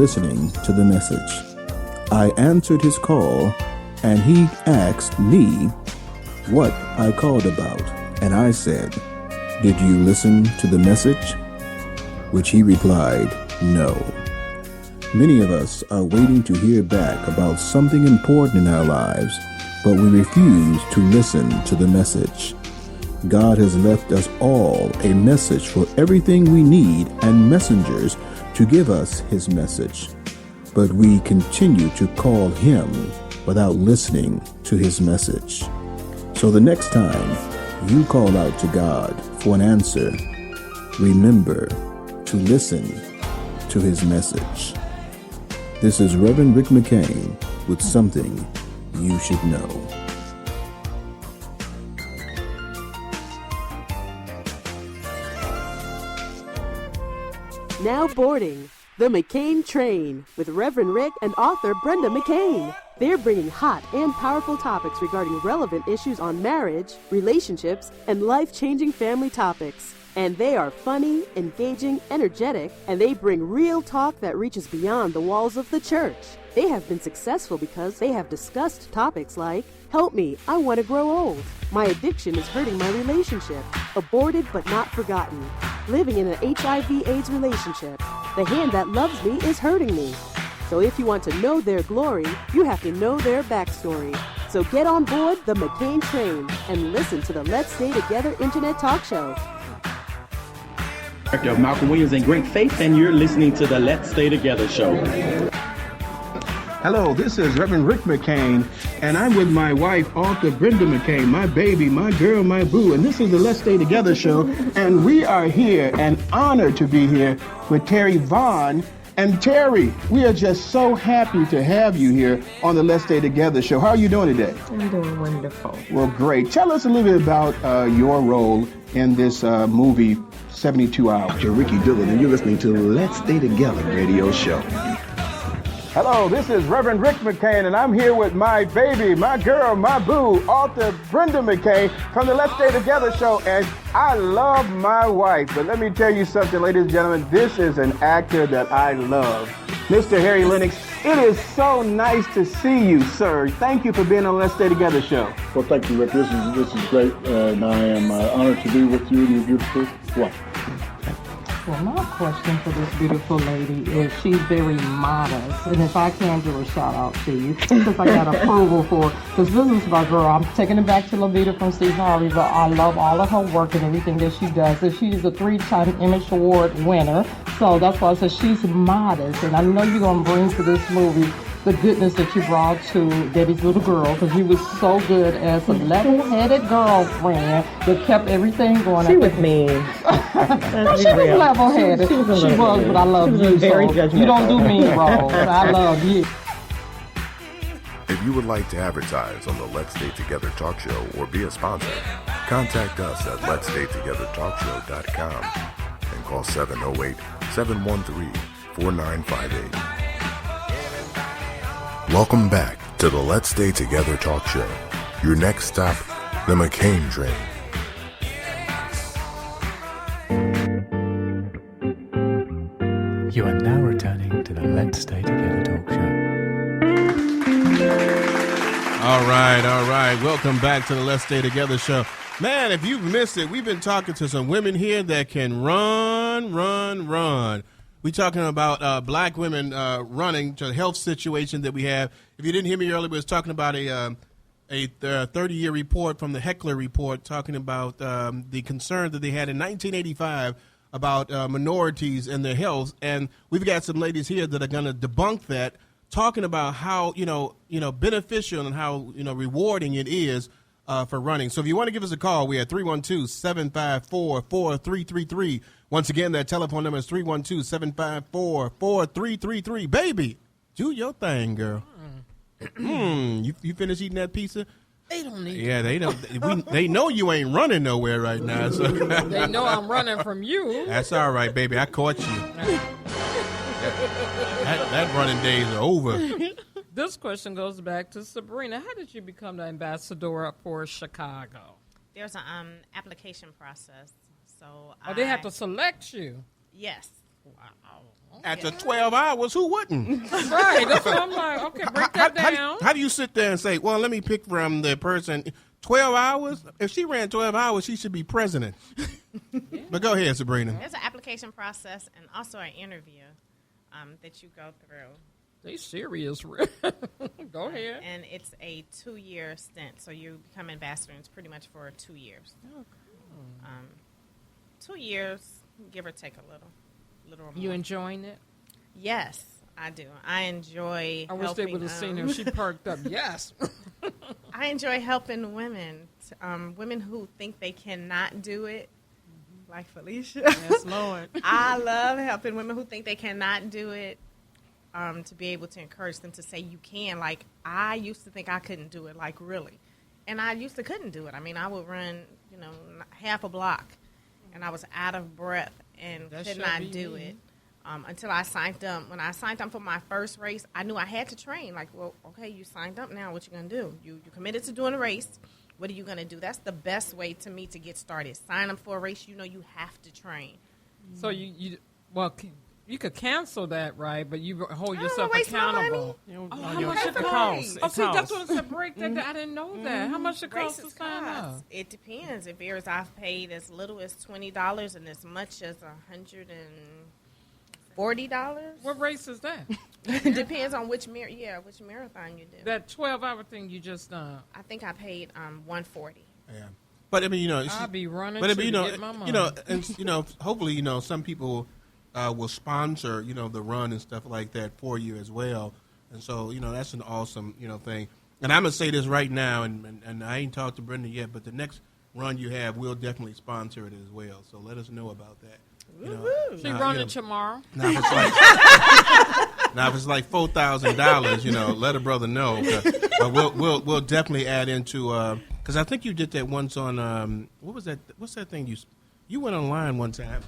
listening to the message. I answered his call, and he asked me what I called about. And I said, "Did you listen to the message?" Which he replied, "No." Many of us are waiting to hear back about something important in our lives, but we refuse to listen to the message. God has left us all a message for everything we need and messengers to give us his message. But we continue to call him without listening to his message. So the next time you call out to God for an answer, remember to listen to his message. This is Reverend Rick McCain with something you should know. Now boarding the McCain Train with Reverend Rick and author Brenda McCain. They're bringing hot and powerful topics regarding relevant issues on marriage, relationships, and life-changing family topics. And they are funny, engaging, energetic, and they bring real talk that reaches beyond the walls of the church. They have been successful because they have discussed topics like, "Help me, I want to grow old," "My addiction is hurting my relationship," "Aborted but not forgotten," "Living in an HIV/AIDS relationship," "The hand that loves me is hurting me." So if you want to know their glory, you have to know their backstory. So get on board the McCain Train and listen to the Let's Stay Together Internet Talk Show. Director of Malcolm Williams and Great Faith, and you're listening to the Let's Stay Together show. Hello, this is Reverend Rick McCain, and I'm with my wife, author Brenda McCain, my baby, my girl, my boo, and this is the Let's Stay Together show, and we are here and honored to be here with Terry Vaughn. And Terry, we are just so happy to have you here on the Let's Stay Together show. How are you doing today? I'm doing wonderful. Well, great. Tell us a little bit about your role in this movie, 72 Hours. Dr. Ricky Dillon, and you're listening to the Let's Stay Together radio show. Hello, this is Reverend Rick McCain, and I'm here with my baby, my girl, my boo, author Brenda McCain from the Let's Stay Together show, and I love my wife. But let me tell you something, ladies and gentlemen, this is an actor that I love. Mr. Harry Lennox, it is so nice to see you, sir. Thank you for being on the Let's Stay Together show. Well, thank you, Rick. This is great, and I am honored to be with you and your beautiful wife. Well, my question for this beautiful lady is she's very modest, and if I can do a shout out to you, because I got approval for, because this is my girl. I'm taking it back to Levita from Steve Harvey, but I love all of her work and everything that she does. And she's a 3-time Emmy Award winner, so that's why I said she's modest, and I know you're going to bring to this movie the goodness that you brought to Debbie's little girl, because you was so good as a level-headed girlfriend that kept everything going. She was mean. She was level-headed. She was, but I love you. Very so judgmental. you don't do mean roles. I love you. If you would like to advertise on the Let's Stay Together Talk Show or be a sponsor, contact us at letsstaytogethertalkshow.com and call 708-713-4958. Welcome back to the Let's Stay Together Talk Show. Your next stop, the McCain Train. You are now returning to the Let's Stay Together Talk Show. All right. Welcome back to the Let's Stay Together show. Man, if you've missed it, we've been talking to some women here that can run. We're talking about black women running to the health situation that we have. If you didn't hear me earlier, we was talking about a 30-year report from the Heckler Report talking about the concern that they had in 1985 about minorities and their health. And we've got some ladies here that are going to debunk that, talking about how, beneficial and how, rewarding it is for running. So if you want to give us a call, we are 312-754-4333. Once again, that telephone number is 312-754-4333. Baby, do your thing, girl. You finished eating that pizza? They don't need Yeah, they don't. They know you ain't running nowhere right now. So. They know I'm running from you. That's all right, baby. I caught you. that running days are over. This question goes back to Sabrina. How did you become the ambassador for Chicago? There's an application process. So they have to select you. Yes. Wow. After 12 hours, who wouldn't? Right. That's what I'm like. Okay, break that down. How do you sit there and say, well, let me pick from the person 12 hours? If she ran 12 hours, she should be president. Yeah. But go ahead, Sabrina. There's an application process and also an interview that you go through. They serious. Go ahead. And it's a 2-year stint, so you become ambassador, and it's pretty much for 2 years. Oh, cool. 2 years, give or take a little more. You enjoying it? Yes, I do. I enjoy I wish they would have seen her. She perked up. Yes. I enjoy helping women, women who think they cannot do it, like Felicia. Yes, Lord. I love helping women who think they cannot do it, to be able to encourage them to say you can. Like, I used to think I couldn't do it, like, really. And I used to couldn't do it. I mean, I would run, half a block, and I was out of breath and could not do it until I signed up. When I signed up for my first race, I knew I had to train. Like, well, okay, you signed up now. What you going to do? You committed to doing a race. What are you going to do? That's the best way to me to get started. Sign up for a race. You have to train. So you could cancel that, right? But you hold yourself accountable. How much it costs? Oh, see, that's what I said. Break that down. I didn't know that. How much it costs to sign up? It depends. It varies. I've paid as little as $20 and as much as $140. What race is that? It depends on which marathon you do. That 12-hour thing you just done. I think I paid $140. Yeah. But I mean, I'll be running. But I to mean, get my money. and hopefully, some people will sponsor, the run and stuff like that for you as well. And so, that's an awesome, thing. And I'm going to say this right now, and I ain't talked to Brenda yet, but the next run you have, we'll definitely sponsor it as well. So let us know about that. She running tomorrow. Now, if it's like $4,000, let a brother know. But we'll definitely add into, because I think you did that once on, what was that? What's that thing you went online one time?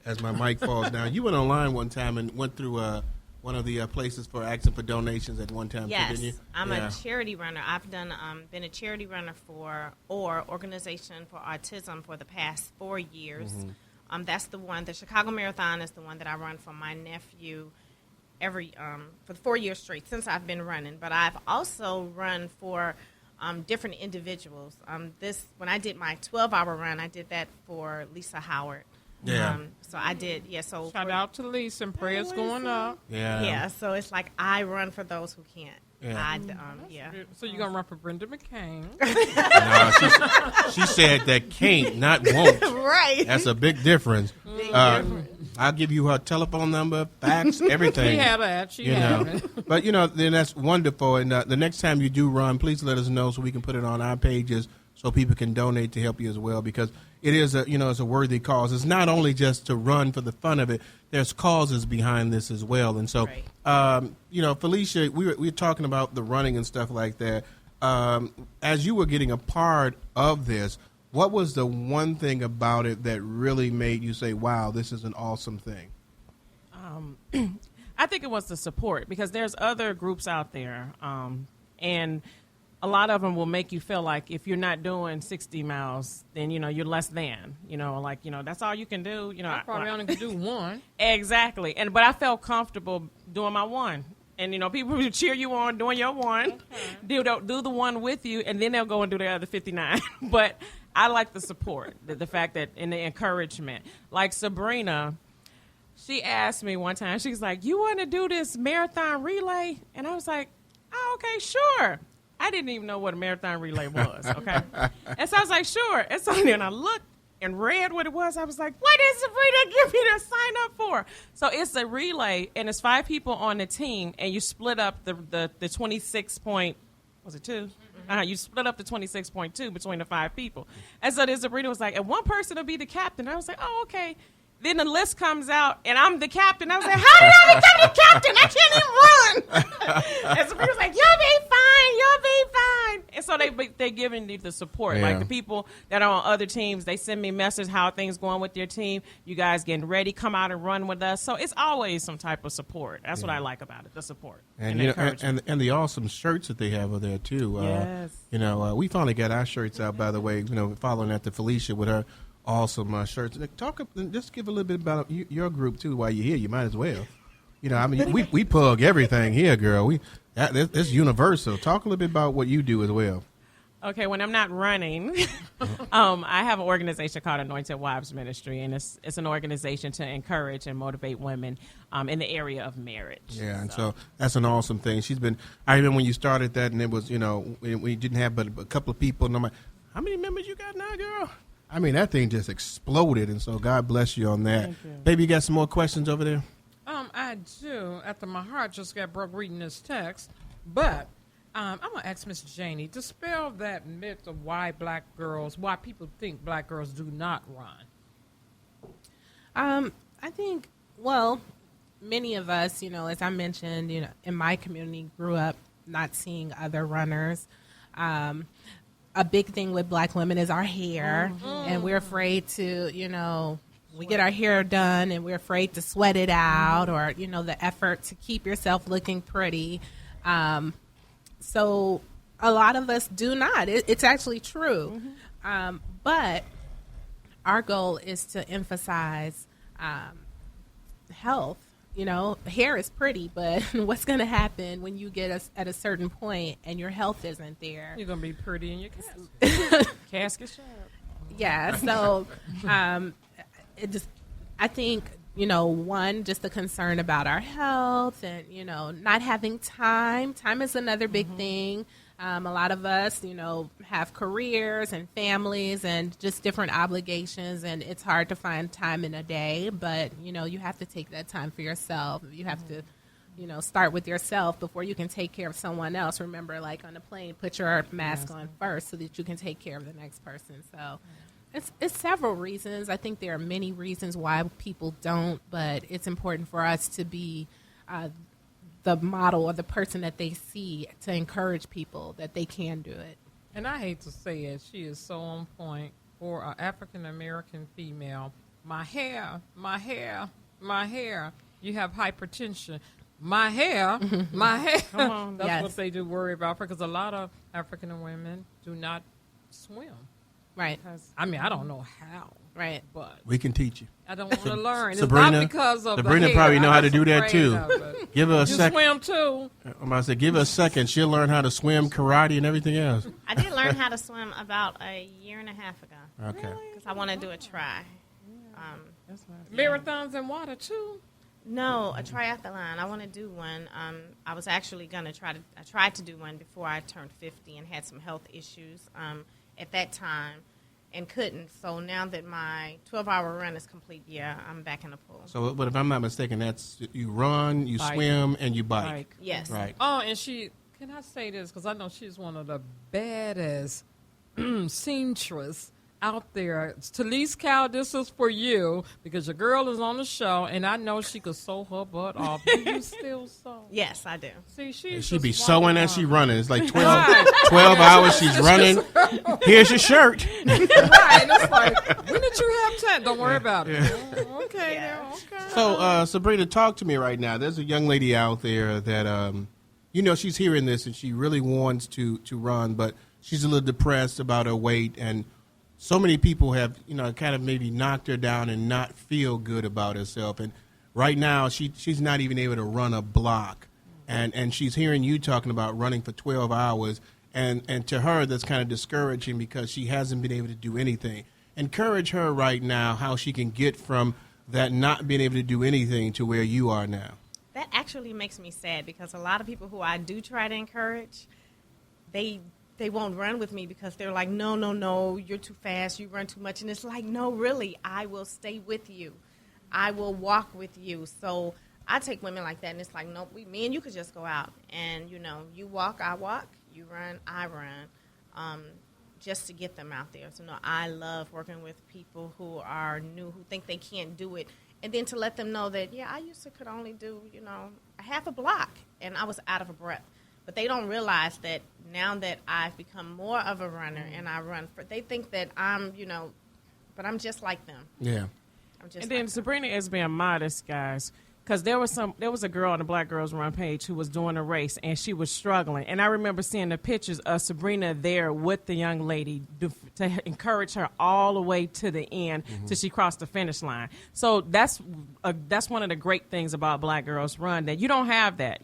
As my mic falls down, you went online one time and went through one of the places for asking for donations at one time. Yes, didn't you? I'm a charity runner. I've been a charity runner for Organization for Autism for the past 4 years. Mm-hmm. That's the one. The Chicago Marathon is the one that I run for my nephew for 4 years straight since I've been running. But I've also run for different individuals. When I did my 12-hour run, I did that for Lisa Howard. Yeah. So I did. Yeah. So shout out to Lisa and prayers going up. Yeah. Yeah. So it's like I run for those who can't. Yeah. So you're gonna run for Brenda McCain? No, she said that can't, not won't. Right. That's a big difference. I'll give you her telephone number, fax, everything. She had that. She had it. But then that's wonderful. And the next time you do run, please let us know so we can put it on our pages so people can donate to help you as well, because it is it's a worthy cause. It's not only just to run for the fun of it. There's causes behind this as well. And so, Felicia, we were talking about the running and stuff like that. As you were getting a part of this, what was the one thing about it that really made you say, wow, this is an awesome thing? I think it was the support, because there's other groups out there, and a lot of them will make you feel like if you're not doing 60 miles, then, you're less than, that's all you can do. I probably only can do one. Exactly. But I felt comfortable doing my one. And, people will cheer you on doing your one, do the one with you, and then they'll go and do their other 59. But I like the support, the fact that, and the encouragement. Like Sabrina, she asked me one time, she's like, you want to do this marathon relay? And I was like, oh, okay, sure. I didn't even know what a marathon relay was, okay? And so I was like, sure. And so then I looked and read what it was. I was like, what did Sabrina give me to sign up for? So it's a relay, and it's 5 people on the team, and you split up the 26 point, was it 2? You split up the 26.2 between the 5 people. And so then Sabrina was like, and one person will be the captain. I was like, oh, okay. Then the list comes out, and I'm the captain. I was like, how did I become the captain? I can't even run. And Sabrina was like, you'll be fine. And so they're giving you the support. Yeah. Like the people that are on other teams, they send me messages, how are things going with your team. You guys getting ready, come out and run with us. So it's always some type of support. That's what I like about it, the support. And and the awesome shirts that they have over there, too. Yes. We finally got our shirts out, by the way, following after Felicia with her awesome shirts. Just give a little bit about your group too while you're here. You might as well. You know, I mean, we plug everything here, girl. It's universal. Talk a little bit about what you do as well. Okay, when I'm not running, I have an organization called Anointed Wives Ministry, and it's an organization to encourage and motivate women in the area of marriage. Yeah, and so that's an awesome thing. I remember when you started that, and it was, we didn't have but a couple of people, and I'm like, how many members you got now, girl? I mean, that thing just exploded, and so God bless you on that. You. Baby, you got some more questions over there? I do. After my heart just got broke reading this text, but I'm going to ask Miss Jani, dispel that myth of why people think black girls do not run. I think, many of us, as I mentioned, in my community, grew up not seeing other runners. A big thing with black women is our hair, and we're afraid to, we get our hair done, and we're afraid to sweat it out, or, the effort to keep yourself looking pretty. So a lot of us do not. It's actually true. But our goal is to emphasize health. Hair is pretty, but what's going to happen when you get at a certain point and your health isn't there? You're going to be pretty in your casket. Casket sharp. Yeah, so I think, one, just the concern about our health and, not having time. Time is another big thing. A lot of us, have careers and families and just different obligations, and it's hard to find time in a day. But, you have to take that time for yourself. You have to, start with yourself before you can take care of someone else. Remember, like on a plane, put your mask on first so that you can take care of the next person. So it's several reasons. I think there are many reasons why people don't, but it's important for us to be the model or the person that they see to encourage people that they can do it. And I hate to say it, she is so on point for an African-American female. My hair. You have hypertension. My hair. Come on. That's what they do worry about, because a lot of African women do not swim. Right. I mean, I don't know how. Right. But we can teach you. I don't want to learn. Sabrina, it's not because of Sabrina the hair. probably know how to do that too. Give her a second. You swim too. I'm about to say, give her a second. She'll learn how to swim, karate, and everything else. I did learn how to swim about a year and a half ago. Okay. Because I want to do a try. Marathons in water too. No, a triathlon. I want to do one. I was actually going to I tried to do one before I turned 50 and had some health issues at that time and couldn't. So now that my 12-hour run is complete, I'm back in the pool. So, but if I'm not mistaken, that's you run, you swim, and you bike. Yes. Right. Oh, and can I say this? Because I know she's one of the baddest seamstress out there. Talise Cal, this is for you, because your girl is on the show, and I know she could sew her butt off. Do you still sew? Yes, I do. See, she be sewing as she running. It's like 12 hours she's running. Here's your shirt. Right. It's like, when did you have time? Don't worry about it. Oh, okay. Yeah. Okay. So, Sabrina, talk to me right now. There's a young lady out there that, she's hearing this, and she really wants to run, but she's a little depressed about her weight, and so many people have, kind of maybe knocked her down and not feel good about herself. And right now, she's not even able to run a block. And she's hearing you talking about running for 12 hours. And to her, that's kind of discouraging because she hasn't been able to do anything. Encourage her right now how she can get from that not being able to do anything to where you are now. That actually makes me sad, because a lot of people who I do try to encourage, they won't run with me because they're like, no, you're too fast, you run too much. And it's like, no, really, I will stay with you. I will walk with you. So I take women like that, and it's like, no, me and you could just go out. And, you walk, I walk, you run, I run, just to get them out there. So, no, I love working with people who are new, who think they can't do it. And then to let them know that, I used to could only do, a half a block, and I was out of breath. But they don't realize that now that I've become more of a runner and I run they think that I'm, but I'm just like them. Yeah. And then Sabrina is being modest, guys. Because there was a girl on the Black Girls Run page who was doing a race, and she was struggling. And I remember seeing the pictures of Sabrina there with the young lady to encourage her all the way to the end till she crossed the finish line. So that's one of the great things about Black Girls Run, that you don't have that.